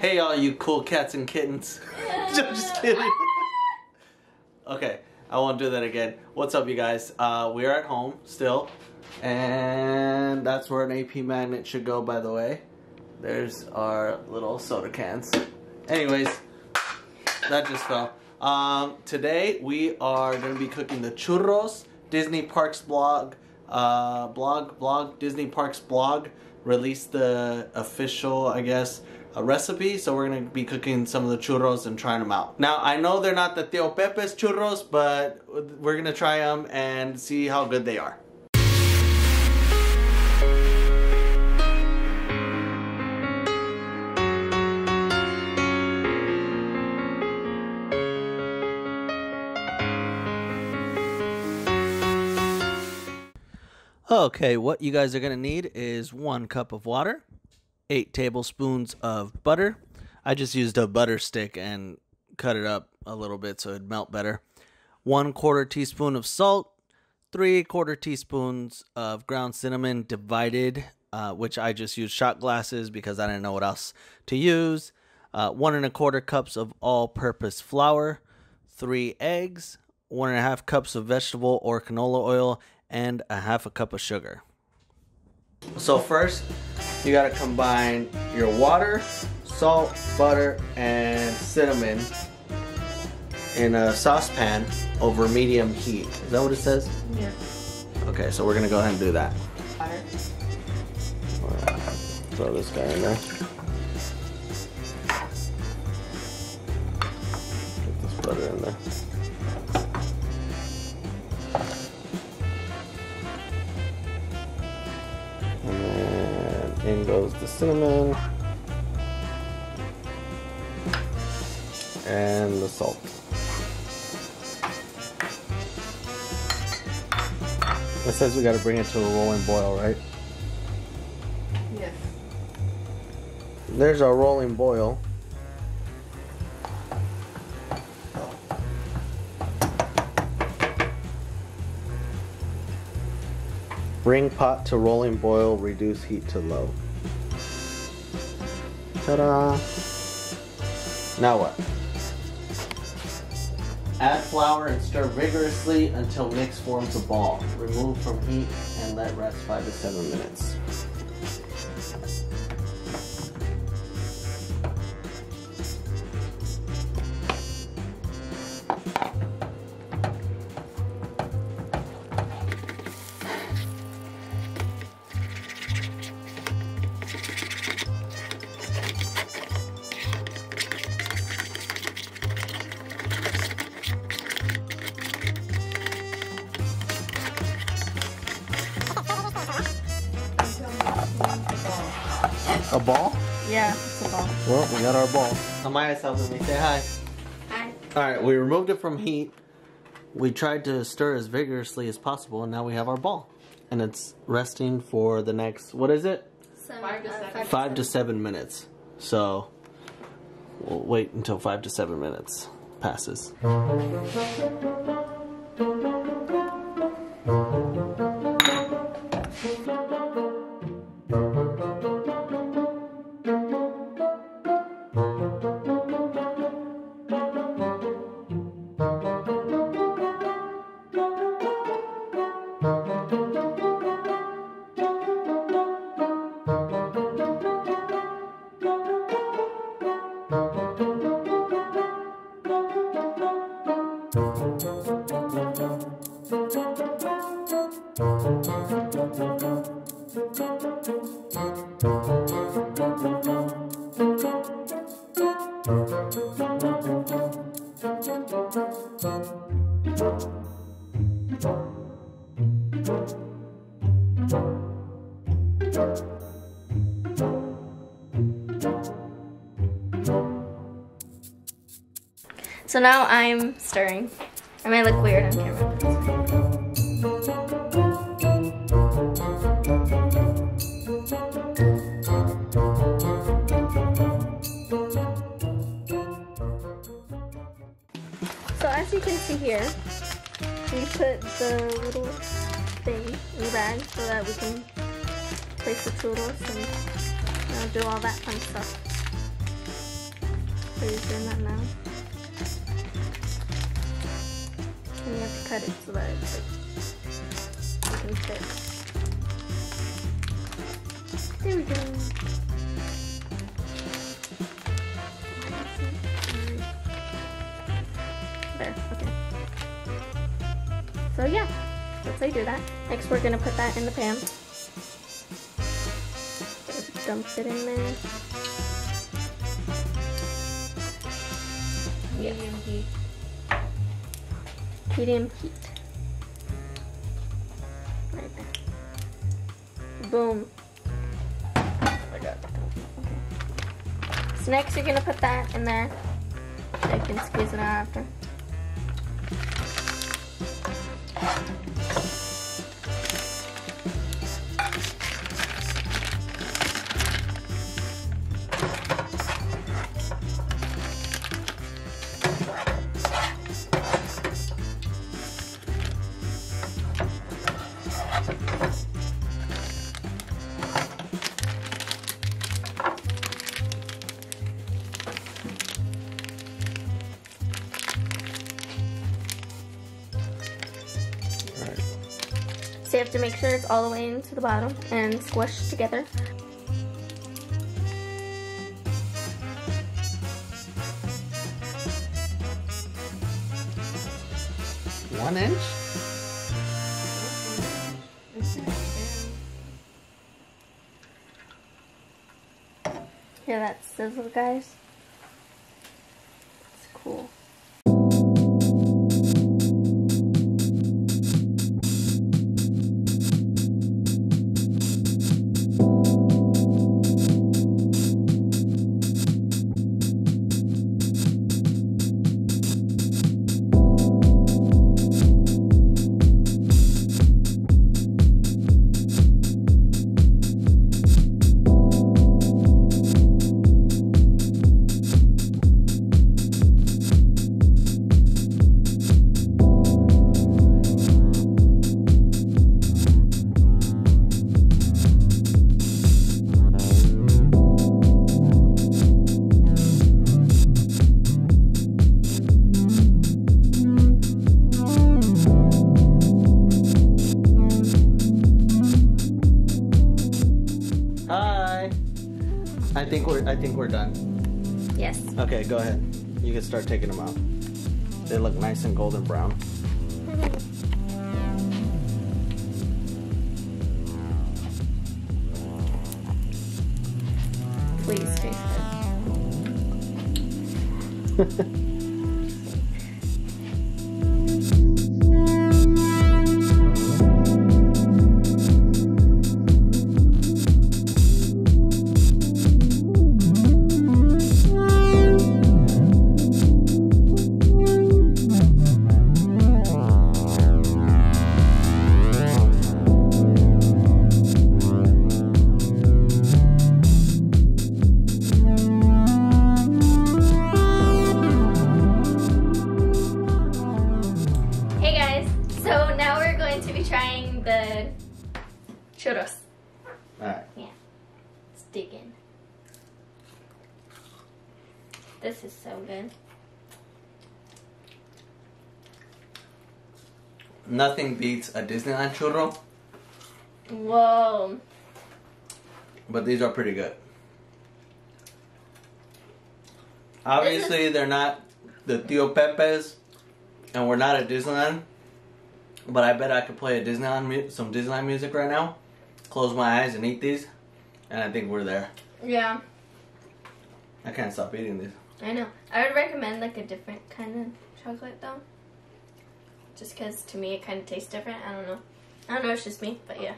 Hey all you cool cats and kittens. I'm just kidding. Okay, I won't do that again. What's up you guys? We are at home still. And that's where an AP magnet should go, by the way. There's our little soda cans. Anyways, that just fell. Today we are going to be cooking the churros. Disney Parks Disney Parks blog released the official, I guess, recipe. So we're going to be cooking some of the churros and trying them out. Now, I know they're not the Tío Pepe's churros, but we're going to try them and see how good they are. Okay, what you guys are going to need is 1 cup of water, 8 tablespoons of butter. I just used a butter stick and cut it up a little bit so it'd melt better. 1/4 teaspoon of salt, 3/4 teaspoons of ground cinnamon divided, which I just used shot glasses because I didn't know what else to use. 1 1/4 cups of all-purpose flour, 3 eggs, 1 1/2 cups of vegetable or canola oil, and 1/2 cup of sugar. So first, you gotta combine your water, salt, butter, and cinnamon in a saucepan over medium heat. Is that what it says? Yeah. Okay, so we're gonna go ahead and do that. Butter. Throw this guy in there. Get this butter in there. In goes the cinnamon and the salt. It says we got to bring it to a rolling boil, right? Yes. There's our rolling boil. Bring pot to rolling boil, reduce heat to low. Ta-da! Now what? Add flour and stir vigorously until mix forms a ball. Remove from heat and let rest 5 to 7 minutes. A ball? Yeah, it's a ball. Well, we got our ball. Amaya's helping me. Say hi. Hi. Alright, we removed it from heat. We tried to stir as vigorously as possible, and now we have our ball. And it's resting for the next, what is it? 5 to 7 minutes. So, we'll wait until 5 to 7 minutes passes. So now I'm stirring. I might look weird on camera. So as you can see here, we put the little thing in the bag so that we can place the churros and do all that fun stuff. So you're doing that now. And you have to cut it so that it's like, you can fit. There we go. There, okay. So yeah, that's how you do that. Next we're gonna put that in the pan. Just dump it in there. Medium heat. Medium heat. Right there. Boom. Okay. So next you're gonna put that in there. So you can squeeze it out after. So you have to make sure it's all the way into the bottom and squish together. One inch? Hear that sizzle, guys? It's cool. I think we're done. Yes. Okay, go ahead. You can start taking them out. They look nice and golden brown. Please taste it. Trying the churros. Alright. Yeah. Let's dig in. This is so good. Nothing beats a Disneyland churro. Whoa. But these are pretty good. Obviously, they're not the Tío Pepe's, and we're not at Disneyland. But I bet I could play some Disneyland music right now, close my eyes and eat these, and I think we're there. Yeah. I can't stop eating these. I know. I would recommend like a different kind of chocolate though. Just because to me it kind of tastes different. I don't know. I don't know, it's just me, but yeah.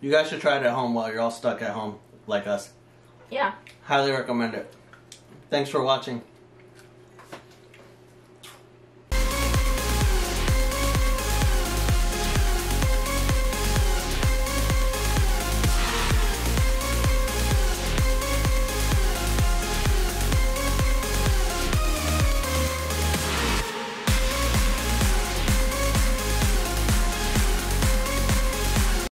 You guys should try it at home while you're all stuck at home like us. Yeah. Highly recommend it. Thanks for watching.